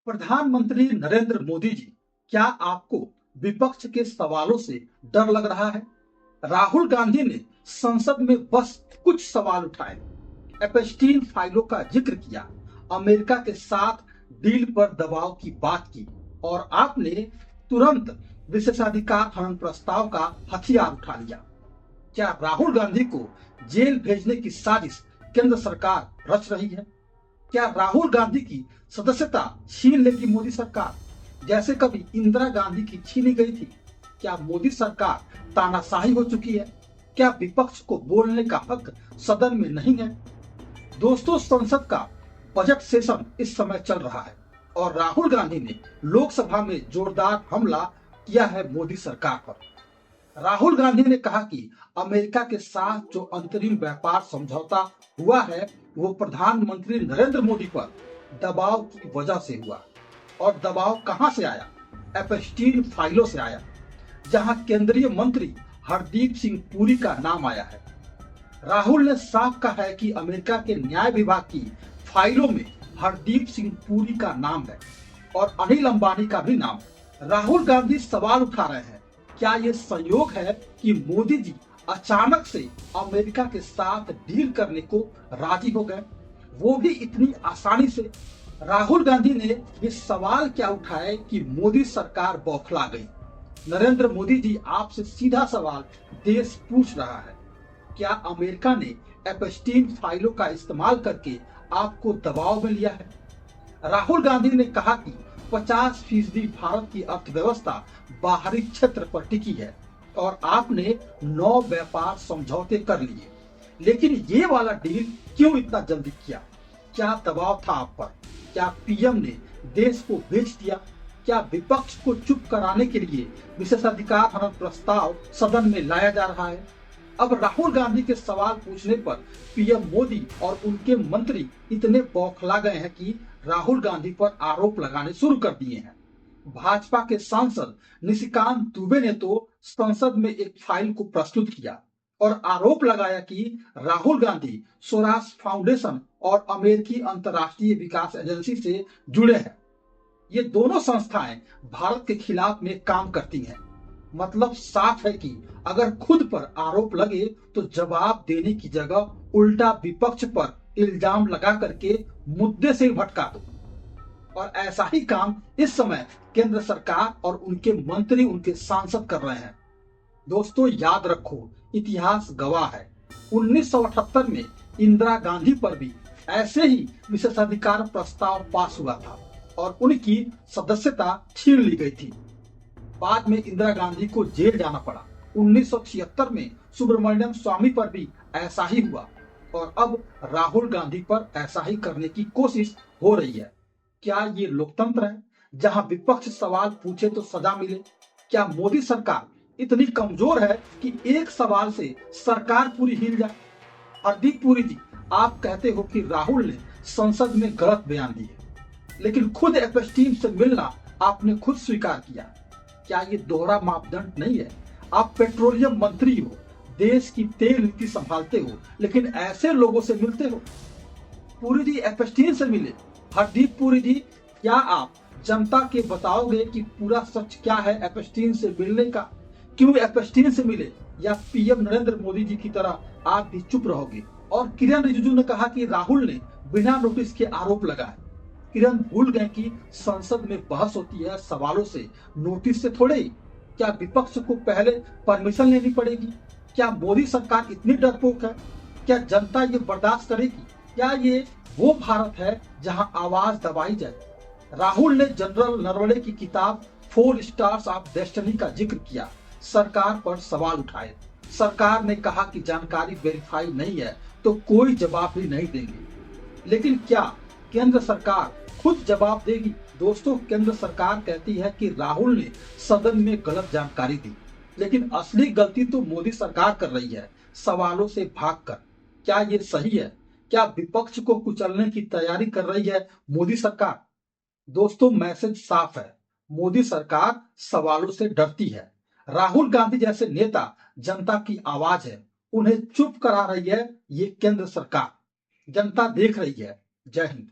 प्रधानमंत्री नरेंद्र मोदी जी, क्या आपको विपक्ष के सवालों से डर लग रहा है? राहुल गांधी ने संसद में बस कुछ सवाल उठाए, एपस्टीन फाइलों का जिक्र किया, अमेरिका के साथ डील पर दबाव की बात की और आपने तुरंत विशेषाधिकार हनन प्रस्ताव का हथियार उठा लिया। क्या राहुल गांधी को जेल भेजने की साजिश केंद्र सरकार रच रही है? क्या राहुल गांधी की सदस्यता छीन लेगी मोदी सरकार, जैसे कभी इंदिरा गांधी की छीनी गई थी? क्या मोदी सरकार तानाशाही हो चुकी है? क्या विपक्ष को बोलने का हक सदन में नहीं है? दोस्तों, संसद का बजट सेशन इस समय चल रहा है और राहुल गांधी ने लोकसभा में जोरदार हमला किया है मोदी सरकार पर। राहुल गांधी ने कहा कि अमेरिका के साथ जो अंतरिम व्यापार समझौता हुआ है वो प्रधानमंत्री नरेंद्र मोदी पर दबाव की वजह से हुआ। और दबाव कहां से आया? एपस्टीन फाइलों से आया, जहां केंद्रीय मंत्री हरदीप सिंह पुरी का नाम आया है। राहुल ने साफ कहा है कि अमेरिका के न्याय विभाग की फाइलों में हरदीप सिंह पुरी का नाम है और अनिल अंबानी का भी नाम है। राहुल गांधी सवाल उठा रहे हैं, क्या ये संयोग है कि मोदी जी अचानक से अमेरिका के साथ डील करने को राजी हो गए, वो भी इतनी आसानी से? राहुल गांधी ने ये सवाल क्या उठाए कि मोदी सरकार बौखला गई? नरेंद्र मोदी जी, आपसे सीधा सवाल देश पूछ रहा है, क्या अमेरिका ने एपस्टीन फाइलों का इस्तेमाल करके आपको दबाव में लिया है? राहुल गांधी ने कहा कि 50% भारत की अर्थव्यवस्था बाहरी क्षेत्र पर टिकी है और आपने 9 व्यापार समझौते कर लिए, लेकिन ये वाला डील क्यों इतना जल्दी किया? क्या दबाव था आप पर? क्या पीएम ने देश को बेच दिया? क्या विपक्ष को चुप कराने के लिए विशेषाधिकार हनन प्रस्ताव सदन में लाया जा रहा है? अब राहुल गांधी के सवाल पूछने पर पीएम मोदी और उनके मंत्री इतने बौखला गए हैं कि राहुल गांधी पर आरोप लगाने शुरू कर दिए हैं। भाजपा के सांसद निशिकांत दुबे ने तो संसद में एक फाइल को प्रस्तुत किया और आरोप लगाया कि राहुल गांधी सोरास फाउंडेशन और अमेरिकी अंतर्राष्ट्रीय विकास एजेंसी से जुड़े हैं। ये दोनों संस्थाएं भारत के खिलाफ में काम करती हैं। मतलब साफ है कि अगर खुद पर आरोप लगे तो जवाब देने की जगह उल्टा विपक्ष पर इल्जाम लगा करके मुद्दे से भटका दो। और ऐसा ही काम इस समय केंद्र सरकार और उनके मंत्री, उनके सांसद कर रहे हैं। दोस्तों, याद रखो, इतिहास गवाह है, 1978 में इंदिरा गांधी पर भी ऐसे ही विशेषाधिकार प्रस्ताव पास हुआ था और उनकी सदस्यता छीन ली गई थी। बाद में इंदिरा गांधी को जेल जाना पड़ा। 1976 में सुब्रमण्यम स्वामी पर भी ऐसा ही हुआ और अब राहुल गांधी पर ऐसा ही करने की कोशिश हो रही है। क्या ये लोकतंत्र है, जहां विपक्ष सवाल पूछे तो सजा मिले? क्या मोदी सरकार इतनी कमजोर है कि एक सवाल से सरकार पूरी हिल जाए? हरदीप पुरी जी, आप कहते हो कि राहुल ने संसद में गलत बयान दिए, लेकिन खुद एपस्टीन से मिलना आपने खुद स्वीकार किया। क्या ये दोहरा मापदंड नहीं है? आप पेट्रोलियम मंत्री हो, देश की तेल नीति संभालते हो, लेकिन ऐसे लोगों से मिलते हो। पुरी जी एपस्टीन से मिले। हरदीप पुरी जी, क्या आप जनता के बताओगे कि पूरा सच क्या है एपस्टीन से मिलने का? क्यों एपस्टीन से मिले? या पीएम नरेंद्र मोदी जी की तरह आप भी चुप रहोगे? और किरण रिजिजू ने कहा कि राहुल ने बिना नोटिस के आरोप लगाए। किरण भूल गए कि संसद में बहस होती है सवालों से, नोटिस से थोड़े ही। क्या विपक्ष को पहले परमिशन लेनी पड़ेगी? क्या मोदी सरकार इतनी डरपोक है? क्या जनता ये बर्दाश्त करेगी? क्या ये वो भारत है जहां आवाज दबाई जाए? राहुल ने जनरल नरवणे की किताब 4 स्टार्स ऑफ डेस्टिनी का जिक्र किया, सरकार पर सवाल उठाए। सरकार ने कहा कि जानकारी वेरीफाई नहीं है तो कोई जवाब भी नहीं देंगे। लेकिन क्या केंद्र सरकार खुद जवाब देगी? दोस्तों, केंद्र सरकार कहती है कि राहुल ने सदन में गलत जानकारी दी, लेकिन असली गलती तो मोदी सरकार कर रही है, सवालों से भागकर। क्या ये सही है? क्या विपक्ष को कुचलने की तैयारी कर रही है मोदी सरकार? दोस्तों, मैसेज साफ है, मोदी सरकार सवालों से डरती है। राहुल गांधी जैसे नेता जनता की आवाज है, उन्हें चुप करा रही है ये केंद्र सरकार। जनता देख रही है। जय हिंद।